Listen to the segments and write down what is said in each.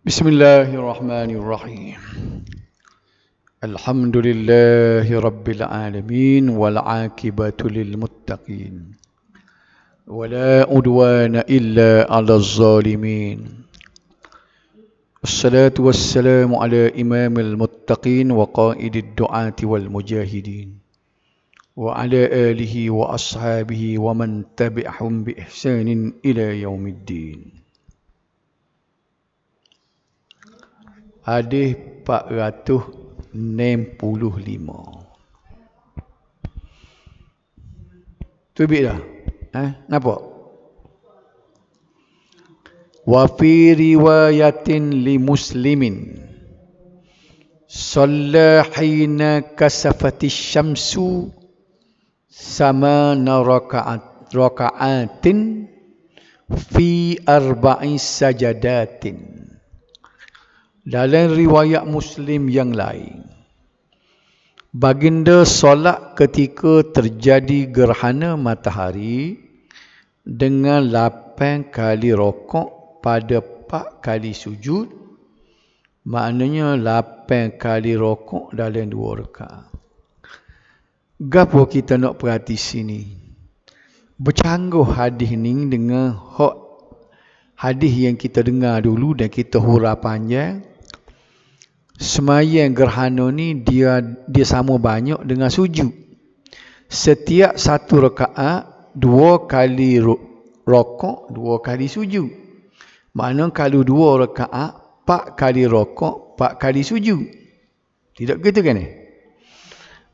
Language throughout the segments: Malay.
Bismillahirrahmanirrahim. Alhamdulillahi rabbil alamin wal aqibatu lil muttaqin. Wala udwana illa 'alal zalimin. Wassalatu wassalamu ala imamil muttaqin wa qaidid du'ati wal mujahidin. Wa ala alihi wa ashabihi wa man tabi'ahum bi ihsanin ila yaumiddin. Hadis 465. Tubik dah? Nampak? Wa fi riwayatin li muslimin shalla hina kasafatis syamsu samana raka'atin fi arba'i sajadatin. Dalam riwayat Muslim yang lain, baginda solat ketika terjadi gerhana matahari dengan 8 kali rokok pada 4 kali sujud. Maknanya 8 kali rokok dalam 2 rakaat. Gapo kita nak perhati sini? Bercanggah hadis ni dengan hadis yang kita dengar dulu dan kita hurah panjang. Sembahyang gerhana ni dia sama banyak dengan sujud. Setiap satu rakaat 2 kali rokok, 2 kali sujud. Maknanya kalau 2 rakaat 4 kali rokok, 4 kali sujud. Tidak begitu kan?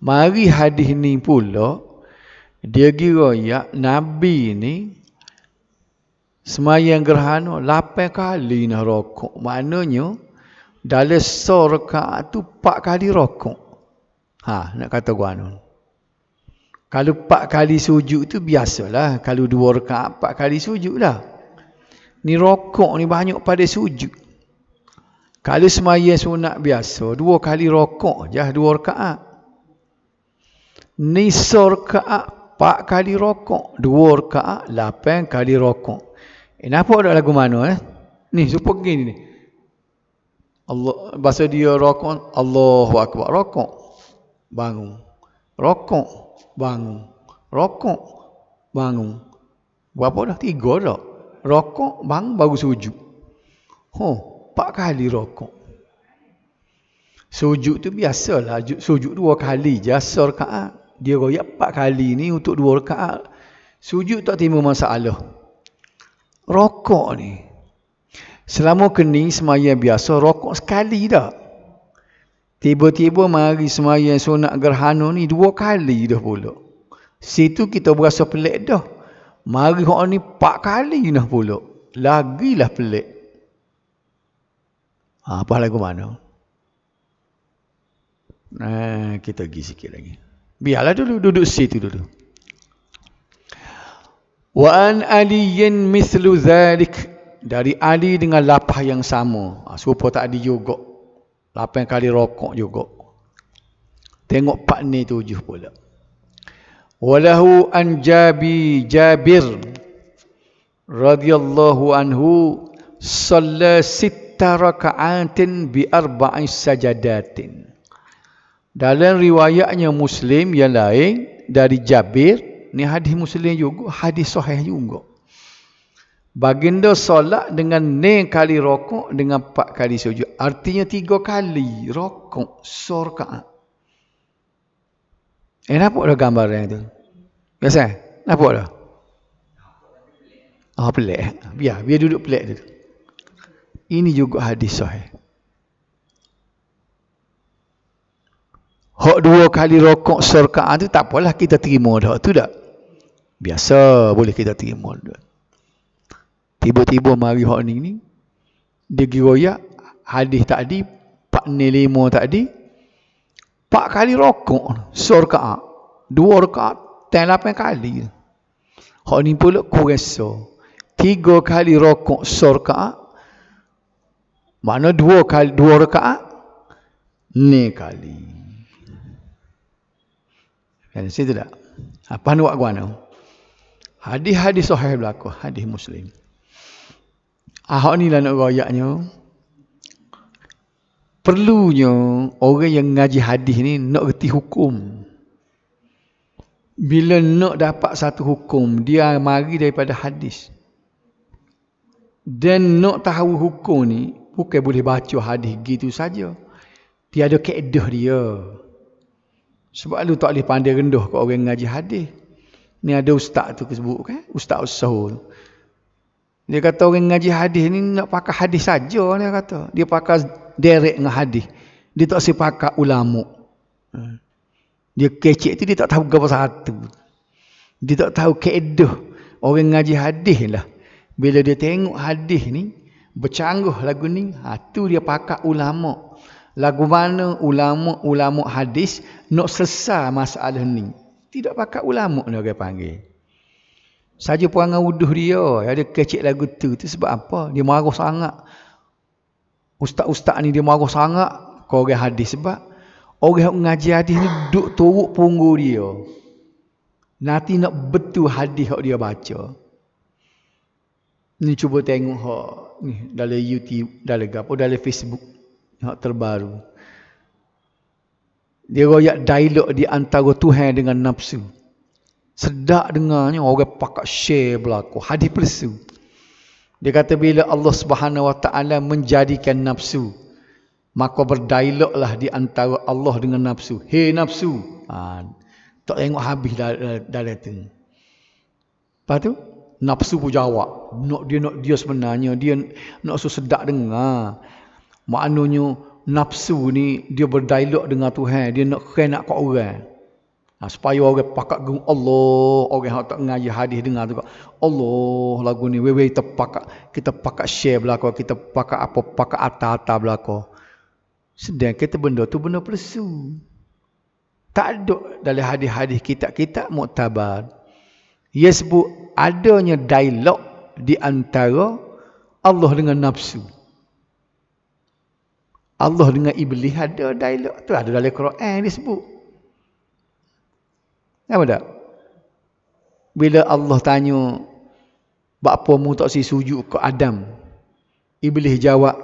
Mari hadis ni pula dia kira ya Nabi ni sembahyang gerhana 8 kali nak rokok. Maknanya dalam rakaat tu 4 kali rokok. Nak kata guano. Kalau 4 kali sujud tu biasalah. Kalau 2 rakaat 4 kali sujud lah. Ni rokok ni banyak pada sujud. Kalau sembahyang sunat biasa 2 kali rokok je 2 rakaat. Ni rakaat 4 kali rokok, 2 rakaat 8 kali rokok. Nampak tak lagu mana Ni supaya gini ni. Allah bahasa dia rokok, Allahu akbar, rokok bangun, rokok bangun, rokok bangun. Berapa dah? 3 dah. Rokok bangun baru sujud. 4 kali rokok. Sujud tu biasalah, sujud 2 kali je rakaat. Dia royak 4 kali ni untuk 2 rakaat. Sujud tak timbul masalah. Rokok ni selama kening sembahyang biasa rokok sekali dah. Tiba-tiba mari sembahyang sunat gerhana ni 2 kali dah pula. Situ kita berasa pelik dah. Mari hak ni 4 kali dah pula. Lagilah pelik. Apa lagu mana? Kita pergi sikit lagi. Biarlah dulu duduk situ dulu. Wa an aliyin mithlu dhalik. Dari Ali dengan lapah yang sama. Serupa tadi juga. 8 kali rokok juga. Tengok Pak ni 7 pula. Walahu an Jabir radhiyallahu anhu shalla 6 raka'atin bi 4 sajadatin. Dalam riwayatnya Muslim yang lain dari Jabir, ni hadis Muslim juga, hadis sahih juga. Baginda solat dengan 6 kali rokok dengan 4 kali sujud. Artinya 3 kali rokok rakaat. Nampak dah gambaran tu? Biasa? Nampak dah? Pelik. Biar duduk pelik tu. Ini juga hadis sahih. Hak 2 kali rokok rakaat tu tak apalah kita terima dah. Tu dah. Biasa boleh kita terima dah. Tiba-tiba mari hak ni dia giroyak hadis tadi 465 tadi 4 kali rokok rakaat 2 rakaat 8 kali. Hak ni pula kurasa 3 kali rokok rakaat. Mana 2 kali 2 rakaat 6 kali. Kan situ tak? Apa nak buat guano? Hadis-hadis sahih berlaku, hadis Muslim. Ahok ni lah nak royaknya. Perlunya orang yang ngaji hadis ni nak reti hukum. Bila nak dapat satu hukum, dia mari daripada hadis. Dan nak tahu hukum ni, bukan boleh baca hadis gitu saja. Dia ada kaedah dia. Sebab lu tak boleh pandai rendah kat orang ngaji hadis. Ni ada ustaz tu sebut kan, Ustaz Usaul. Dia kata orang ngaji hadis ni nak pakai hadis saja, dia kata. Dia pakai direct dengan hadis. Dia tak sepakat ulama. Dia kecek tu dia tak tahu apa satu. Dia tak tahu kaedah orang ngaji hadis lah. Bila dia tengok hadis ni bercanggah lagu ni, tu dia pakai ulama. Lagu mana ulama hadis nak selesai masalah ni. Tidak pakai ulama ni orang panggil. Saja perangai wuduh dia, ada kecek lagu tu sebab apa? Dia marah sangat. Ustaz-ustaz ni dia marah sangat ke orang hadis sebab orang ngaji hadis ni duduk turut punggu dia. Nanti nak betul hadis yang dia baca. Ni cuba tengok ni dalam YouTube, dalam Facebook yang terbaru. Dia royak dialog di antara Tuhan dengan nafsu. Sedap dengarnya, orang pakat share berlaku hadis palsu. Dia kata bila Allah Subhanahu Wa Taala menjadikan nafsu, maka berdialoglah di antara Allah dengan nafsu. Hei nafsu. Tak tengok habis dalam tu. Lepas tu nafsu pun jawab. Dia sebenarnya dia nak sedap dengar. Maknanya nafsu ni dia berdialog dengan Tuhan, dia nak kena kat orang. Supaya orang pakat gung Allah, orang yang tak ngaji hadis dengar tu Allah lagu ni wewe kita pakat share belaka, kita pakat apa pakat ata-ata belaka. Sedang kita benda tu benda palsu. Tak ada dalam hadis-hadis kitab-kitab muktabar. Ia sebut adanya dialog di antara Allah dengan nafsu. Allah dengan iblis ada dialog tu, ada dalam Quran disebut. Apa tak? Bila Allah tanya, "Bapa mu tak si sujud ke Adam?" Iblis jawab,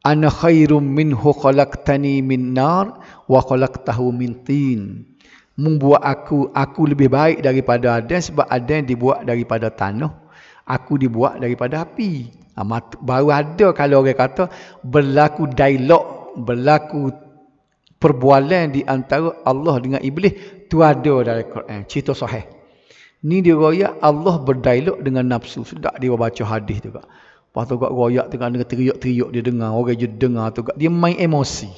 "Ana khairum minhu khalaqtani min nar wa khalaqtahu min tin." Membuat aku lebih baik daripada Adam sebab Adam dibuat daripada tanah, aku dibuat daripada api. Baru ada kalau orang kata berlaku dialog, berlaku perbualan di antara Allah dengan iblis, tu ada dalam Quran, cerita sahih. Ni dia royak Allah berdialog dengan nafsu. Sedap dia baca hadis tu kak. Lepas tu kak royak tengah teriak-teriak dia dengar, orang je dengar tu kak. Dia main emosi.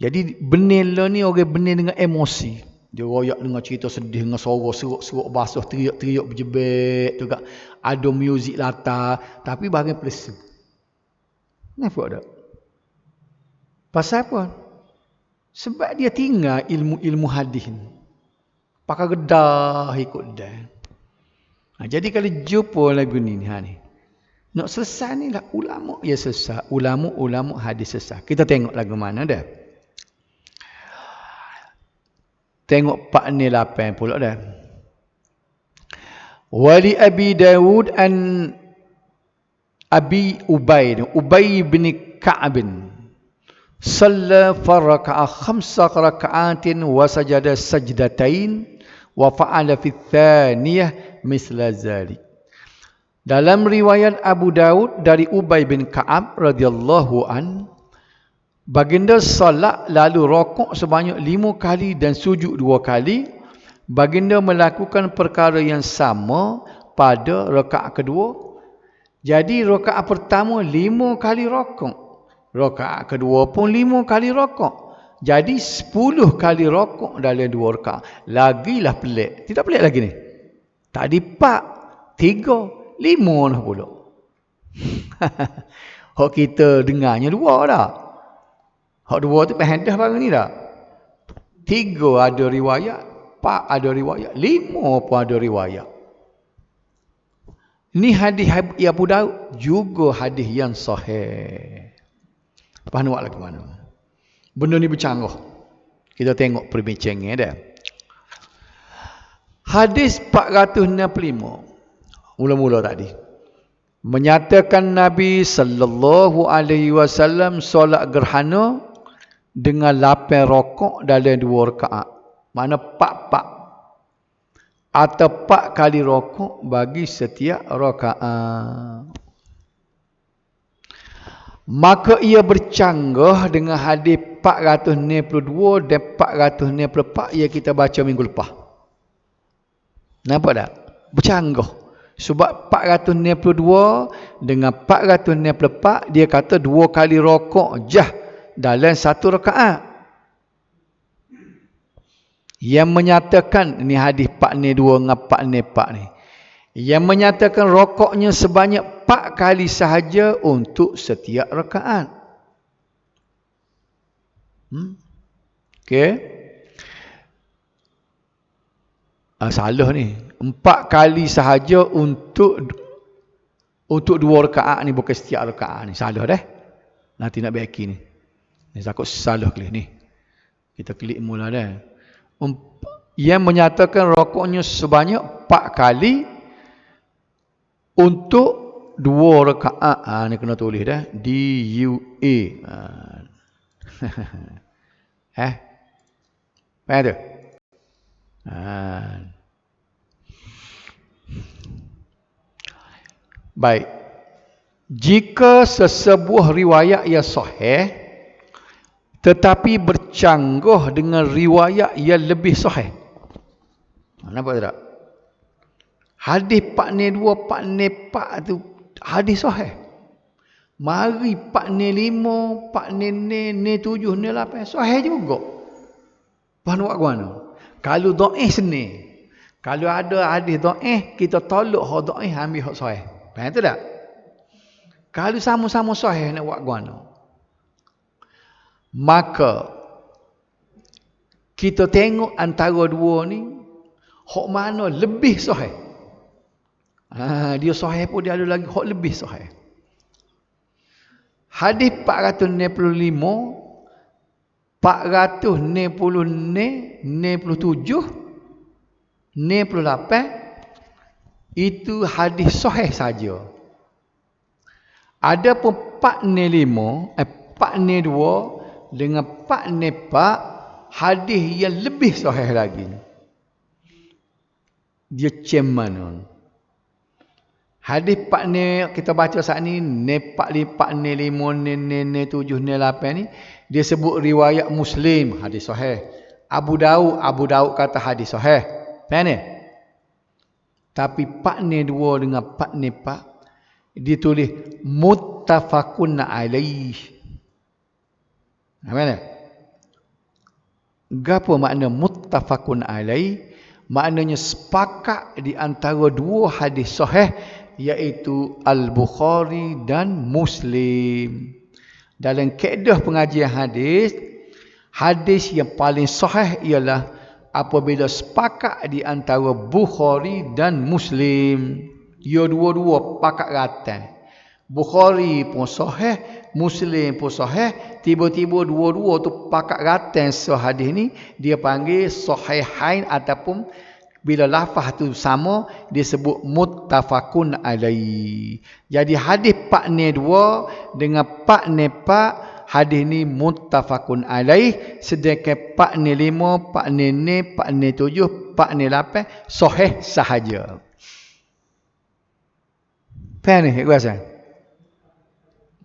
Jadi benih lah ni orang benih dengan emosi. Dia royak dengan cerita sedih, dengan suara seruk-seruk basuh, teriak-teriak berjebek tu kak. Ada muzik latar, tapi barang palsu. Nampak tak? Pasal apa? Sebab dia tinggal ilmu hadis ni. Pakai gedah ikut dah. Jadi kalau jumpa lagu ni, nak selesai ni lah ulama ya selesai. Ulama hadis selesai. Kita tengok lagu mana dah. Tengok 4 ni 8 pula dah. Wali Abi Dawud an Abi Ubay bin Ka'ab. Salla faraka'a 5 raka'atin wa sajada sajdatain wa fa'ala fi thaniyah misla zalik. Dalam riwayat Abu Daud dari Ubay bin Ka'ab radhiyallahu an, baginda salat lalu rokok sebanyak 5 kali dan sujud 2 kali. Baginda melakukan perkara yang sama pada rakaat kedua. Jadi rakaat pertama 5 kali rokok. Rakaat kedua pun 5 kali rokok. Jadi 10 kali rokok dalam 2 rakaat. Lagilah pelik. Tidak pelik lagi ni. Tadi 4, 3, 5 dah pula. Hak kita dengarnya 2 dah. Hak 2 tu penhendah barang ni dah. 3 ada riwayat, 4 ada riwayat, 5 pun ada riwayat. Ni hadis Abu Daud juga hadis yang sahih. Lepas ni buat lagi mana? Benda ni bercanggah. Kita tengok perbincangannya dah. Hadis 465. Mula-mula tadi. Menyatakan Nabi sallallahu alaihi wasallam solat gerhana dengan 8 rakaat dalam 2 rakaat. Mana 4 atau 4 kali rakaat bagi setiap rakaat. Maka ia bercanggah dengan hadis 492 dan 494 yang kita baca minggu lepas. Nampak tak? Bercanggah. Sebab 492 dengan 494 dia kata 2 kali rakaat jah dalam 1 rakaat. Yang menyatakan ni hadis 492 dengan 494 ni. Yang menyatakan rakaatnya sebanyak 4 kali sahaja untuk setiap rakaat. Okey. Salah ni. 4 kali sahaja untuk 2 rakaat ni, bukan setiap rakaat ni. Salah dah. Nanti nak baiki ni. Ni takut salah klik ni. Kita klik mula dah. Yang menyatakan rakaatnya sebanyak 4 kali untuk 2 rakaat. Ni kena tulis dah. D-U-A. Faham tu? Baik. Jika sesebuah riwayat yang sahih tetapi bercanggah dengan riwayat yang lebih sahih. Nampak tak? Hadis 402, 404 tu hadis sahih. Mari 405, 407, 8 sahih juga. Faham buat mana? Kalau dhaif seni. Kalau ada hadis dhaif, kita tolak hak dhaif ambil hak sahih. Faham tu tak? Kalau sama-sama sahih nak buat mana? Maka kita tengok antara dua ni hak mana lebih sahih. Dia sahih pun dia ada lagi hak lebih sahih. Hadis 495, 497, 98 itu hadis sahih saja. Adapun 495, 402 dengan 404 hadis yang lebih sahih lagi. Dia macam mana? Hadis 4 ni kita baca saat ni 4, 5, 7, 8 ni dia sebut riwayat Muslim hadis sahih. Abu Daud kata hadis sahih. Faham ni? Tapi 402 dengan 404 ditulis muttafaqun alaih. Apa ni? Gapo makna muttafaqun alaih? Maknanya sepakat di antara dua hadis sahih, iaitu Al-Bukhari dan Muslim. Dalam kaedah pengajian hadis, hadis yang paling sahih ialah apabila sepakat di antara Bukhari dan Muslim. Ia dua-dua pakat ratai. Bukhari pun sahih, Muslim pun sahih, tiba-tiba dua-dua tu pakat ratai sahadis ni, dia panggil sahihain, ataupun bila lafaz tu sama dia sebut muttafaqun alaihi. Jadi hadis 402 dengan 404 hadis ni muttafaqun alaihi, sedangkan 405, 406, 407, 408 sahih sahaja. Faham ni kuasa?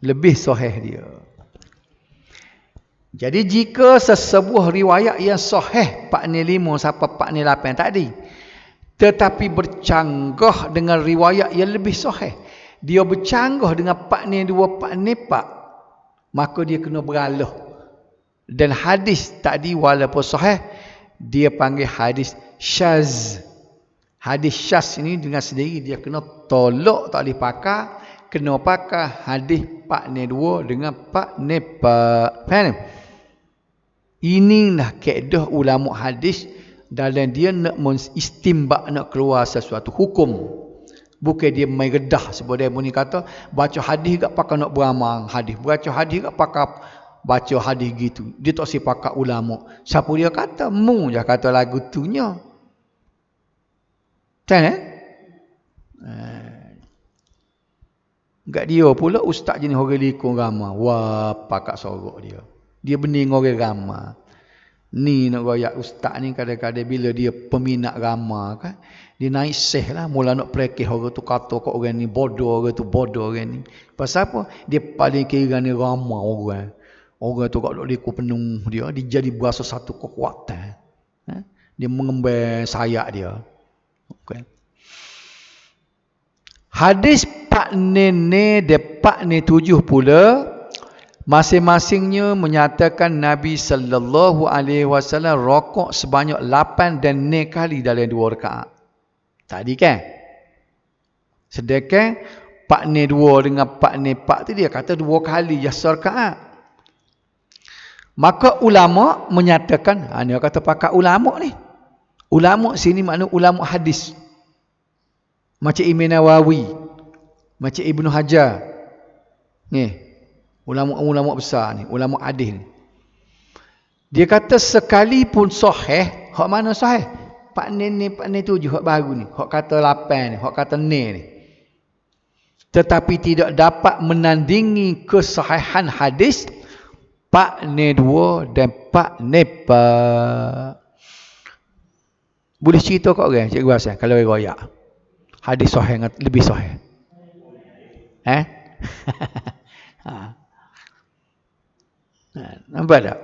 Lebih sahih dia. Jadi jika sesebuah riwayat yang sahih 405 sampai 408 tadi, tetapi bercanggah dengan riwayat yang lebih sahih, dia bercanggah dengan 402, 404, maka dia kena beralah. Dan hadis tadi walaupun sahih, dia panggil hadis syaz. Hadis syaz ini dengan sendiri dia kena tolak, tak boleh pakai, kena pakai hadis 402 dengan 404. Faham? Inilah kaedah ulama hadis dalam dia nak mengistimbak, nak keluar sesuatu hukum. Bukan dia main redah seperti yang kata baca hadis tak pakai nak beramal hadis, baca hadis tak pakai baca hadis gitu. Dia tak si pakai ulama. Siapa dia kata? Mu je kata lagu tunya. Kan? Kat dia pula ustaz jenis orang likung ramah. Wah, pakak sorok dia. Dia bening orang ramah. Ni nak royak ustaz ni kadang-kadang bila dia peminat ramah kan, dia naik seh lah, mula nak perekeh orang tu kata kat orang ni bodoh, orang tu bodoh orang ni. Pasal apa? Dia paling kira ni ramah orang. Orang tu kat liku penuh dia jadi berasa satu kekuatan. Dia mengemban sayap dia. Okay. Hadis Pak Nene de Pak Ne 7 pula masing-masingnya menyatakan Nabi sallallahu alaihi wasallam rokok sebanyak 8 dan 9 kali dalam 2 rakaat. Tadi kan? Sedangkan Pak Ne 2 dengan Pak Ne 4 tu dia kata 2 kali je rakaat. Maka ulama menyatakan, dia kata pakar ulama ni. Ulama sini makna ulama hadis. Macam Imam Nawawi, macam Ibnu Hajar. Ni, ulama-ulama besar ni, ulama hadis ni. Dia kata sekalipun sahih, hak mana sahih? Pak Ne 7 hak baru ni, hak kata 8 ni, hak kata 9 ni. Tetapi tidak dapat menandingi kesahihan hadis Pak Ne 2 dan Pak Ne 4. Boleh cerita kat orang cikgu Hasan kalau royak hadis sahih lebih sahih. Nampak tak?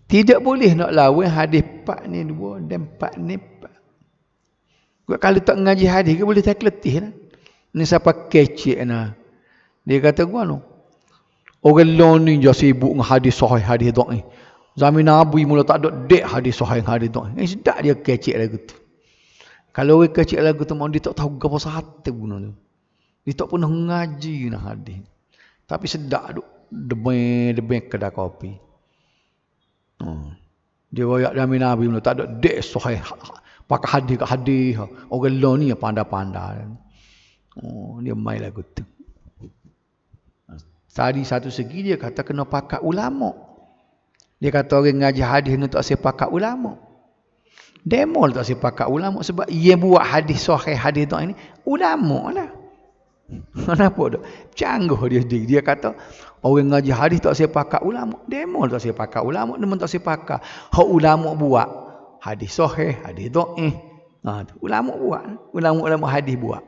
Tidak boleh nak lawan hadis Pak Ne 2 dan Pak Ne 4. Kalau tak ngaji hadis ke boleh tak letih lah. Ni siapa kecik nah. Dia kata gua no. Orang lain ni je sibuk dengan hadis sahih hadis dhaif. Zaman Nabi mula tak ada dek hadis sahih hadis dhaif. Sedap dia kecik lagu tu. Kalau orang kecik lagu tu dia tak tahu apa satu guna tu. Dia tak pernah ngaji nah hadis. Tapi sedap duk debeng kedai kopi. Dia royak zaman Nabi mula tak ada dek sahih pakai hadis kat hadis. Orang lain ni pandai-pandai. Dia main lagu tu. Tadi satu segi dia kata kena pakai ulama. Dia kata orang ngaji hadis ni tak sepakat ulama. Demo tak sepakat ulama sebab ia buat hadis sahih hadis tu ini ulama lah. Kenapa tu? Canggih dia. Dia kata orang ngaji hadis tak sepakat ulama. Demo tak sepakat ulama, demen tak sepakat. Hak ulama buat hadis sahih, hadis dhaif. Ulama buat. Ulama hadis buat.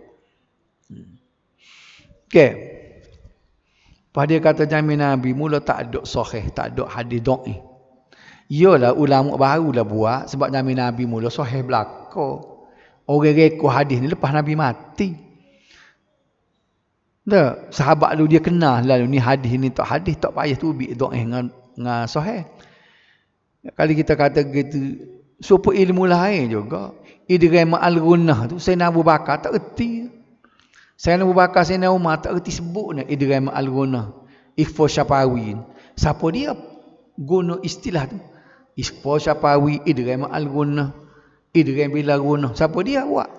Okey. Pada dia kata zaman Nabi mula tak ada sahih, tak ada hadis dhaif. Iyalah ulama barulah buat sebab zaman Nabi mula sahih belaka. Orang rekod hadis ni lepas Nabi mati. Tak, sahabat lu dia kenal lalu ni hadis ni tak payah tubik dhaif dengan sahih. Kali kita kata gitu, supaya ilmu lain juga. Idgham al-gunnah tu Sayyidina Abu Bakar tak erti. Sayyidina Abu Bakar, Sayyidina Umar tak erti sebut nak idgham al-gunnah. Ikhfa syafawi. Siapa dia guna istilah tu? Ikhfa syafawi, idgham al-gunnah, idgham bila gunnah. Siapa dia buat?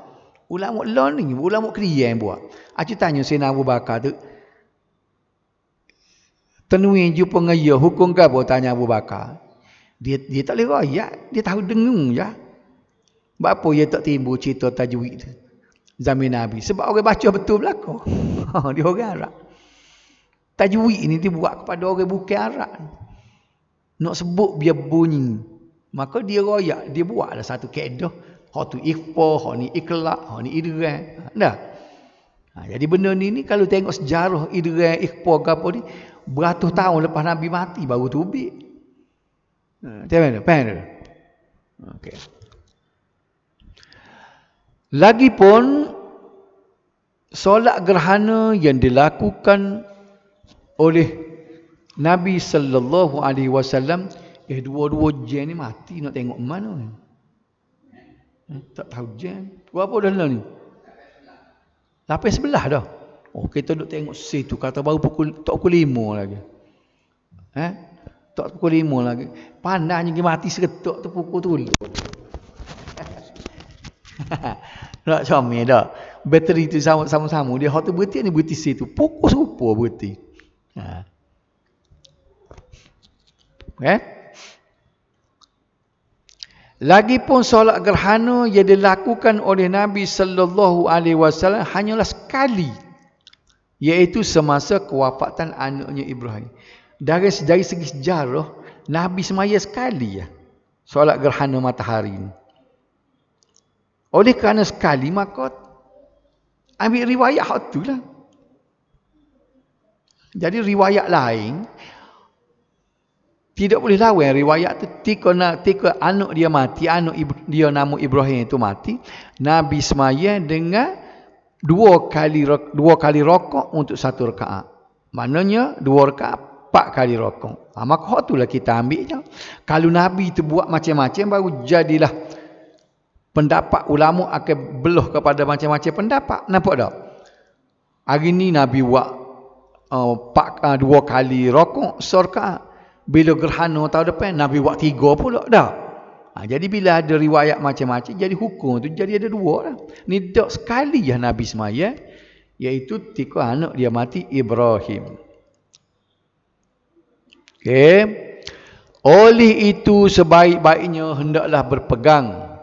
Ulama learning, ulama kriya yang buat. Aku tanya Sayyidina Abu Bakar tu, tenui jumpa ngaya hukum ke apa tanya Abu Bakar. Dia tak boleh royak, dia tahu dengung je. Sebab apa dia tak timbul cerita tajwid tu? Zaman Nabi. Sebab orang baca betul belaka. Dia orang Arab. Tajwid ni dibuat kepada orang bukan Arab. Nak sebut biar bunyi. Maka dia royak, dia buatlah satu kaedah. Hak tu ikhfa, hak ni iklaq, hak ni idgham. Dah. Jadi benda ni kalau tengok sejarah idgham, ikhfa ke apa ni, beratus tahun lepas Nabi mati baru tubik. Macam mana? Faham? Okey. Lagipun solat gerhana yang dilakukan oleh Nabi sallallahu alaihi wasallam, dua-dua jam ni mati nak tengok mana ni? Tak tahu jam. Berapa dah lah ni? 8:11 dah. Oh, kita duk tengok situ kata baru pukul 5 lagi. Tak pukul 5 lagi. Pandainya dia mati seketuk tu pukul tu. Tak comel dah. Bateri tu sama-sama dia hot tu berhenti ni berhenti situ. Pukul serupa berhenti. Lagipun solat gerhana yang dilakukan oleh Nabi sallallahu alaihi wasallam hanyalah sekali, iaitu semasa kewafatan anaknya Ibrahim. Dari segi sejarah, Nabi semaya sekali ya solat gerhana matahari ini. Oleh kerana sekali, maka ambil riwayat hak tu lah. Jadi riwayat lain tidak boleh lawan riwayat tu. Tika anak dia mati, dia nama Ibrahim itu mati, Nabi semaya dengan dua kali rokok untuk satu rakaat. Maknanya dua rakaat 4 kali rokok. Maka itulah kita ambil je. Kalau Nabi itu buat macam-macam, baru jadilah pendapat ulama akan belah kepada macam-macam pendapat. Nampak tak? Hari ni Nabi buat 2 kali rokok serakaat. Bila gerhana tahun depan, Nabi buat 3 pula dah. Jadi bila ada riwayat macam-macam, jadi hukum tu jadi ada 2 lah. Ni tak sekali je Nabi semaya, iaitu ketika anak dia mati Ibrahim. Okey. Oleh itu sebaik-baiknya hendaklah berpegang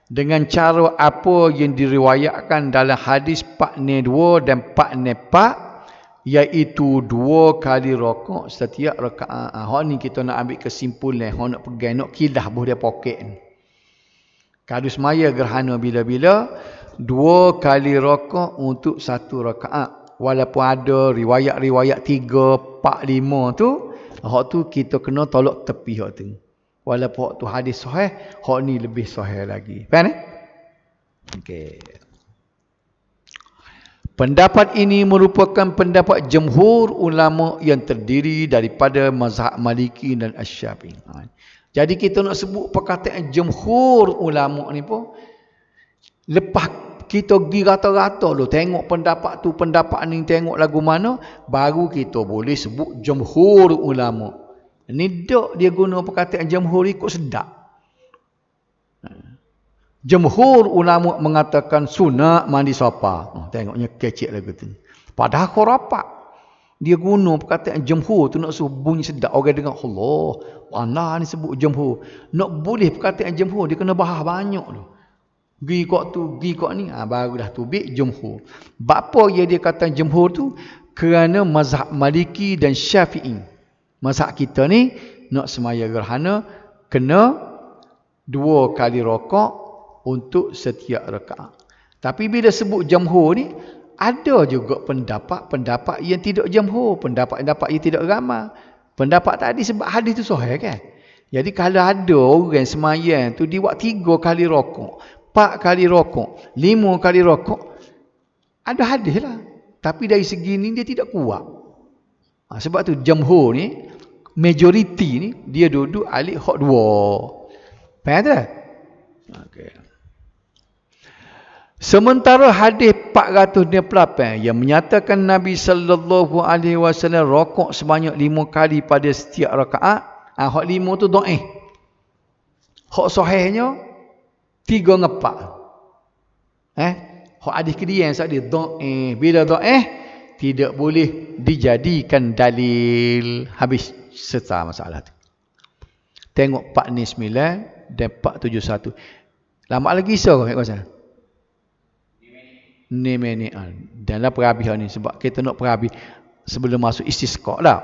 dengan cara apa yang diriwayatkan dalam hadis 4/2 dan 4/4, iaitu 2 kali rokok setiap rakaat. Hak ni kita nak ambil kesimpulan, hak nak pegang, nak kilah buh dia poket ni. Kalau semaya gerhana bila-bila, 2 kali rokok untuk 1 rakaat. Walaupun ada riwayat-riwayat 3, 4, 5 tu, hak tu kita kena tolak tepi hak tu. Walaupun hak tu hadis sahih, hak ni lebih sahih lagi. Faham okey. Pendapat ini merupakan pendapat jumhur ulama yang terdiri daripada mazhab Maliki dan Asy-Syafi'i. Jadi kita nak sebut perkataan jumhur ulama ni pun, lepas kita pergi rata-rata dulu, tengok pendapat tu, pendapat ni, tengok lagu mana, baru kita boleh sebut jumhur ulama. Ni tak dia guna perkataan jumhur ikut sedap. Jumhur ulama mengatakan sunat mandi sapa. Tengoknya kecek lagu tu. Padahal khurafat. Dia guna perkataan jumhur tu nak suruh bunyi sedap. Orang dengar, Allah, mana ni sebut jumhur. Nak boleh perkataan jumhur, dia kena bahas banyak tu. Gi kok tu, gi kok ni. Barulah tu bik jumhur. Bapa yang dia kata jumhur tu? Kerana mazhab Maliki dan Syafi'i. Mazhab kita ni, nak semaya gerhana, kena 2 kali rokok untuk setiap rakaat. Tapi bila sebut jumhur ni, ada juga pendapat yang tidak jumhur, pendapat yang tidak ramai. Pendapat tadi sebab hadis tu sahih kan. Jadi kalau ada orang semayang tu dia buat 3 kali rokok, 4 kali rokok, 5 kali rokok, ada hadis lah. Tapi dari segi ni dia tidak kuat. Sebab tu jumhur ni, majoriti ni, dia duduk alik hak 2. Faham tak? Okey. Sementara hadis 428 yang menyatakan Nabi sallallahu alaihi wasallam rokok sebanyak 5 kali pada setiap rakaat, hak 5 tu dhaif. Hak sahihnya 3/4. Hak hadis kedua yang dia dhaif. Bila dhaif, tidak boleh dijadikan dalil. Habis serta masalah tu. Tengok 4/9 dan 4/71. Lama lagi so kat kawasan. Ni menian dalam perabihan ni sebab kita nak perhabis sebelum masuk istisqa lah.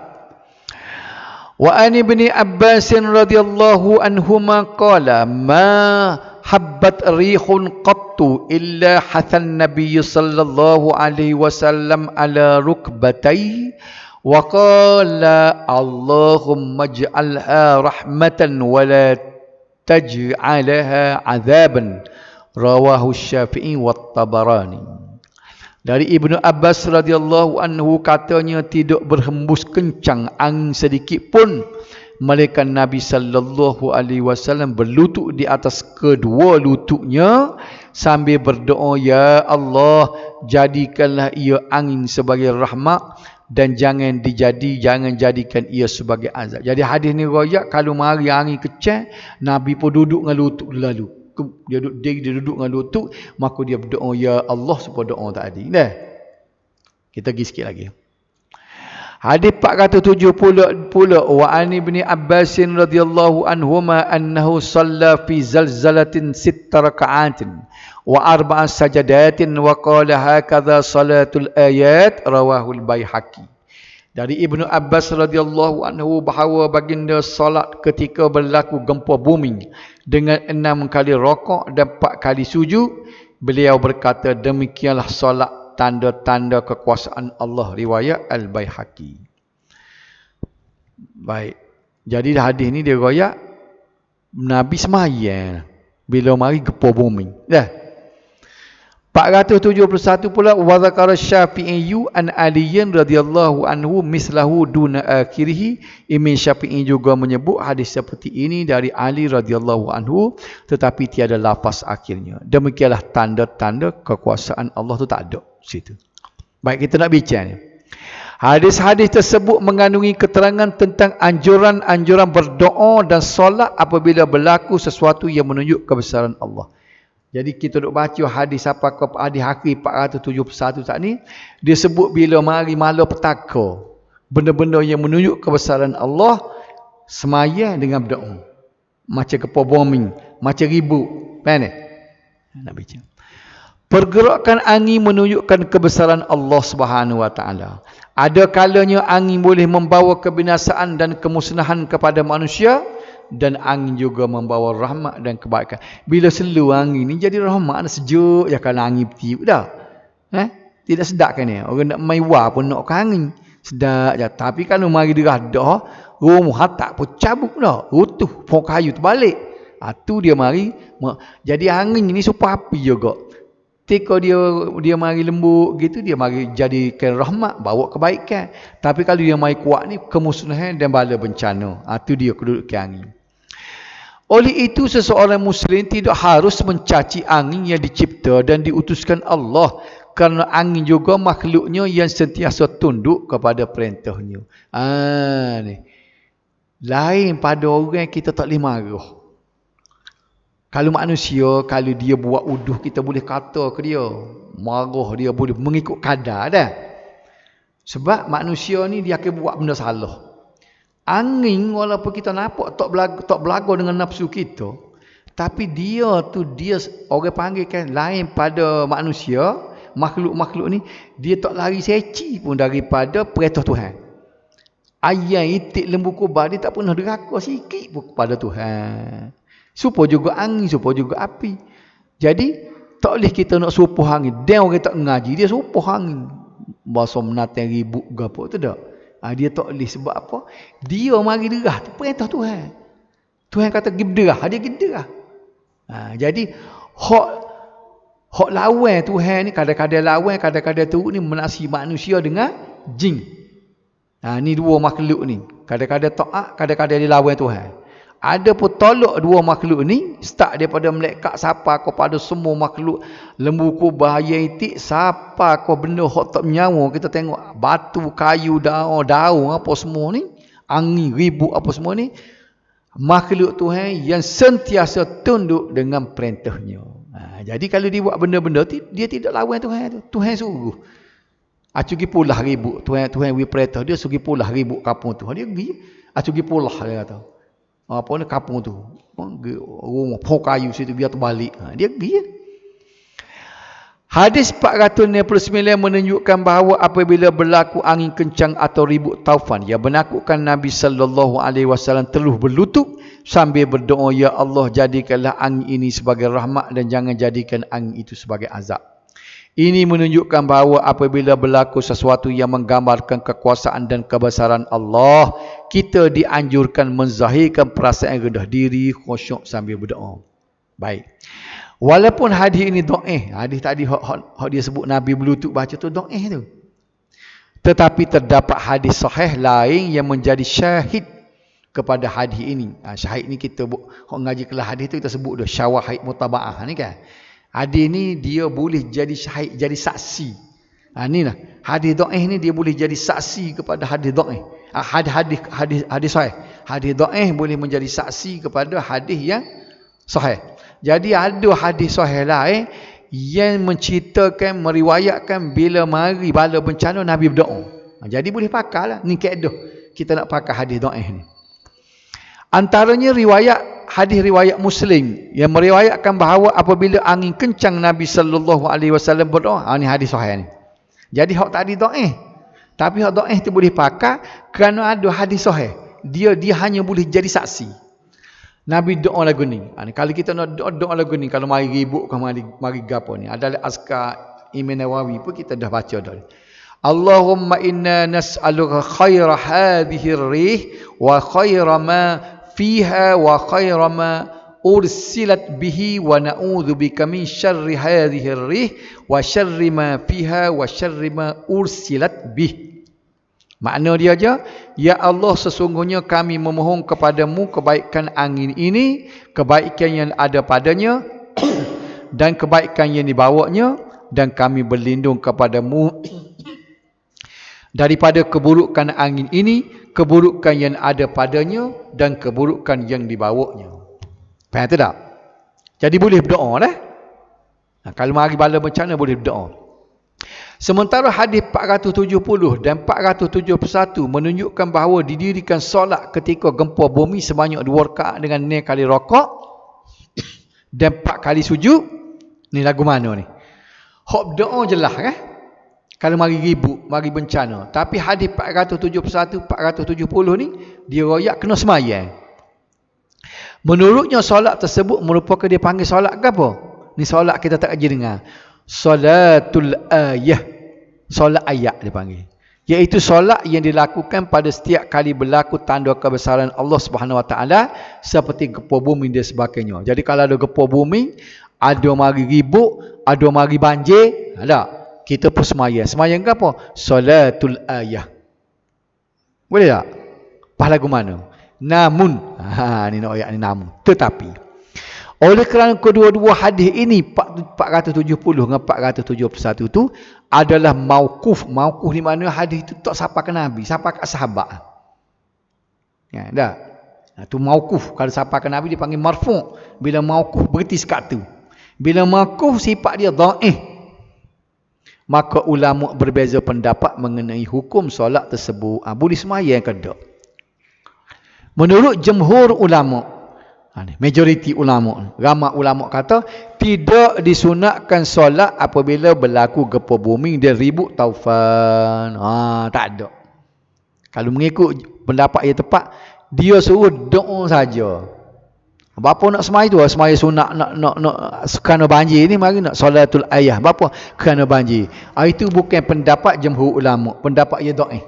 Wa an ibni Abbas radhiyallahu anhuma qala ma habbat rihun qattu illa hathan nabiy sallallahu alaihi wasallam ala rukbatai wa qala Allahumma ij'alha rahmatan wa la taj'alha 'adzaban. Rawahu Syafi'i wa Tabarani. Dari Ibnu Abbas radhiyallahu anhu katanya tidak berhembus kencang angin sedikit pun malaikat Nabi sallallahu alaihi wasallam berlutut di atas kedua lututnya sambil berdoa, ya Allah, jadikanlah ia angin sebagai rahmat dan jangan jadikan ia sebagai azab. Jadi hadis ni riwayat kalau mari angin kecil, Nabi pun duduk dengan lutut lalu. Dia duduk dengan lutut, maka dia berdoa, ya Allah, supaya doa tadi. Dah. Kita pergi sikit lagi. Hadis 470 pula wa an ibni Abbas radhiyallahu anhuma annahu shalla fi zalzalatin 6 raka'atin wa 4 sajadatin wa qala hakadha salatul ayat rawahul Baihaqi. Dari Ibnu Abbas radhiyallahu anhu bahawa baginda solat ketika berlaku gempa bumi dengan 6 kali rokok dan 4 kali sujud. Beliau berkata, demikianlah solat tanda-tanda kekuasaan Allah, riwayat Al-Baihaqi. Baik. Jadi hadis ni dia riwayat Nabi semayang bila mari gempa bumi. Dah. 471 pula wa zakara Syafi'i an Aliyin radhiyallahu anhu mislahu duna akhirih. Imam Syafi'i juga menyebut hadis seperti ini dari Ali radhiyallahu anhu tetapi tiada lafaz akhirnya. Demikianlah tanda-tanda kekuasaan Allah tu tak ada situ. Baik, kita nak bincang ni. Hadis-hadis tersebut mengandungi keterangan tentang anjuran-anjuran berdoa dan solat apabila berlaku sesuatu yang menunjuk kebesaran Allah. Jadi kita duk baca hadis apa ke hadis akhir 471 saat ni, dia sebut bila mari malapetaka, benda-benda yang menunjuk kebesaran Allah, semaya dengan berdoa. Macam gempa bumi, macam ribut, kan? Nak bincang. Pergerakan angin menunjukkan kebesaran Allah Subhanahu Wa Taala. Ada kalanya angin boleh membawa kebinasaan dan kemusnahan kepada manusia, dan angin juga membawa rahmat dan kebaikan. Bila selu angin ni jadi rahmat, sejuk je kalau angin bertiup dah. Tidak sedap kan ni? Orang nak main wah pun nak ke angin. Sedap je. Tapi kalau mari derah dah, rumah tak pun cabut dah. Rutuh, pokok kayu terbalik. Tu dia mari. Jadi angin ni supaya api juga. Ketika dia mari lembut gitu, dia mari jadikan rahmat, bawa kebaikan. Tapi kalau dia mari kuat ni, kemusnahan dan bala bencana. Tu dia kedudukan angin. Oleh itu seseorang Muslim tidak harus mencaci angin yang dicipta dan diutuskan Allah, kerana angin juga makhluknya yang sentiasa tunduk kepada perintahnya. Ni. Lain pada orang kita tak boleh marah. Kalau manusia, kalau dia buat uduh, kita boleh kata ke dia. Marah dia boleh mengikut kadar dah. Sebab manusia ni dia akan buat benda salah. Angin walaupun kita nampak tak belaga dengan nafsu kita, tapi dia orang panggil kan lain pada manusia, makhluk-makhluk ni, dia tak lari seci pun daripada perintah Tuhan. Ayam itik lembu kubah dia tak pernah deraka sikit pun kepada Tuhan. Supaya juga angin, supaya juga api. Jadi tak boleh kita nak supuh angin. Dia orang tak ngaji, dia supuh angin. Bahasa menatang ribut gapo tu dak. Dia tak boleh sebab apa? Dia mari derah tu perintah Tuhan. Tuhan kata pergi derah, dia pergi derah. Jadi hak lawan Tuhan ni, kadang-kadang lawan, kadang-kadang teruk ni menasi manusia dengan jin. Ni dua makhluk ni. Kadang-kadang taat, kadang-kadang dia lawan Tuhan. Ada pun tolak dua makhluk ni, start daripada malaikat siapa kepada semua makhluk, lembu kubah, ayam itik, siapa kau benda hak tak menyawa, kita tengok batu, kayu, daun apa semua ni, angin, ribut apa semua ni, makhluk Tuhan yang sentiasa tunduk dengan perintahnya. Jadi kalau dia buat benda-benda dia tidak lawan Tuhan tu. Tuhan suruh. Acugi pulah ribut. Tuhan beri perintah dia suruh pulah ribut kampung tu. Dia pergi. Acugi pulah dia kata. Apa ni kampung tu, rumah pokok kayu situ biar terbalik. Dia pergi. Hadis 499 menunjukkan bahawa apabila berlaku angin kencang atau ribut taufan yang menakutkan, Nabi sallallahu alaihi wasallam telah berlutut sambil berdoa, ya Allah, jadikanlah angin ini sebagai rahmat dan jangan jadikan angin itu sebagai azab. Ini menunjukkan bahawa apabila berlaku sesuatu yang menggambarkan kekuasaan dan kebesaran Allah, kita dianjurkan menzahirkan perasaan rendah diri, khusyuk sambil berdoa. Baik. Walaupun hadis ini dhaif, hadis tadi hak dia sebut Nabi berlutut baca tu dhaif tu. Tetapi terdapat hadis sahih lain yang menjadi syahid kepada hadis ini. Syahid ni kita hak ngaji kelas hadis tu kita sebut dah syawahid mutabaah ni kan. Hadis ni dia boleh jadi syahid, jadi saksi. Ni lah. Hadis dhaif ni dia boleh jadi saksi kepada hadis dhaif. Hadis sahih. Hadis dhaif boleh menjadi saksi kepada hadis yang sahih. Jadi ada hadis sahih lain yang menceritakan, meriwayatkan bila mari bala bencana Nabi berdoa. Jadi boleh pakai lah. Ni kaedah kita nak pakai hadis dhaif ni. Antaranya hadis riwayat Muslim yang meriwayatkan bahawa apabila angin kencang Nabi sallallahu alaihi wasallam berdoa. Ni hadis sahih ni. Jadi hak tadi dhaif. Tapi hak dhaif tu boleh pakai kerana ada hadis sahih. Dia hanya boleh jadi saksi. Nabi doa lagu ni. Kalau kita nak doa lagu ni, kalau mari ribut ke mari gapo ni. Adalah azkar Imam Nawawi pun kita dah baca dah. Allahumma inna nas'aluka khaira hadhihi ar-rih wa khaira ma fiha wa khaira ma ursilat bihi wa na'udzu bika min syarri hadhihi ar-rih wa syarri ma fiha wa syarri ma ursilat bih. Makna dia aja, ya Allah, sesungguhnya kami memohon kepadamu kebaikan angin ini, kebaikan yang ada padanya dan kebaikan yang dibawanya, dan kami berlindung kepadamu daripada keburukan angin ini, keburukan yang ada padanya dan keburukan yang dibawanya. Faham tak? Jadi boleh berdoa dah. Kalau mari bala bencana boleh berdoa. Sementara hadis 470 dan 471 menunjukkan bahawa didirikan solat ketika gempa bumi sebanyak 2 rakaat dengan 6 kali rakaat dan 4 kali sujud. Ni lagu mana ni? Hak doa jelas kan? Kalau mari ribut, mari bencana. Tapi hadis 471, 470 ni dia royak kena semayang. Menurutnya solat tersebut merupakan dia panggil solat ke apa? Ni solat kita tak aja dengar. Salatul ayah. Solat ayat dia panggil. Iaitu solat yang dilakukan pada setiap kali berlaku tanda kebesaran Allah Subhanahu Wa Taala seperti gempa bumi dan sebagainya. Jadi kalau ada gempa bumi, ada mari ribut, ada mari banjir, ada kita pun semayang. Semayang ke apa? Salatul ayah. Boleh tak? Pahala lagu mana? Namun, ni nak ayat ni namun. Tetapi oleh kerana kedua-dua hadis ini 470 dengan 471 itu adalah mauquf. Mauquf di mana hadis itu tak sampai ke Nabi, sampai ke sahabat. Ya, dah. Itu mauquf. Kalau sampai ke Nabi dipanggil marfu'. Bila mauquf berhenti sekat tu. Bila mauquf sifat dia dhaif. Maka ulama berbeza pendapat mengenai hukum solat tersebut. Boleh semayang ke tak? Menurut jumhur ulama, majoriti ulama, ramai ulama kata tidak disunatkan solat apabila berlaku gempa bumi dan ribut taufan. Tak ada. Kalau mengikut pendapat yang tepat, dia suruh doa saja. Bapa nak semai tu, semai sunat nak kerana banjir ni, mari nak solatul ayah. Bapa kerana banjir. Itu bukan pendapat jumhur ulama, pendapat yang dhaif.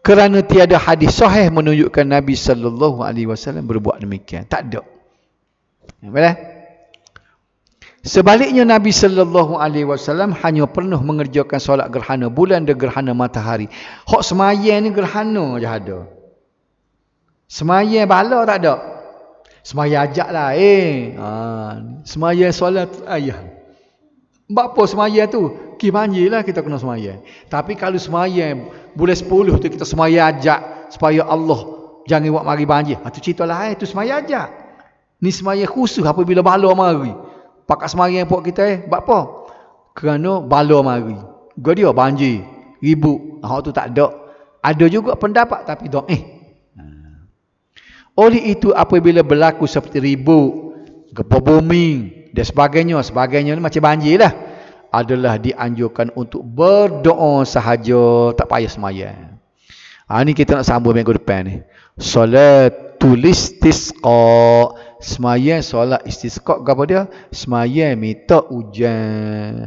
Kerana tiada hadis sahih menunjukkan Nabi sallallahu alaihi wasallam berbuat demikian. Tak ada. Boleh? Sebaliknya Nabi sallallahu alaihi wasallam hanya pernah mengerjakan solat gerhana bulan dan gerhana matahari. Hak semayang ni gerhana je ada. Semayang bala tak ada. Semayang ajaklah semayang solat ayah. Apa semayang tu? Banjirlah kita kena semayang. Tapi kalau semayang bulan 10 tu kita semayang ajak supaya Allah jangan buat mari banjir. Tu cerita lain, tu semayang ajak. Ni semayang khusus apabila bala mari. Pakat semayang pok kita buat apa? Kerana bala mari. Gua dia banjir, ribut. Hak tu tak ada. Ada juga pendapat tapi dhaif. Oleh itu apabila berlaku seperti ribut, gempa bumi dan sebagainya ni macam banjir lah, adalah dianjurkan untuk berdoa sahaja, tak payah semayang. Ni kita nak sambung minggu depan ni. Salatul istisqa. Semayang solat istisqa apa dia? Semayang minta hujan.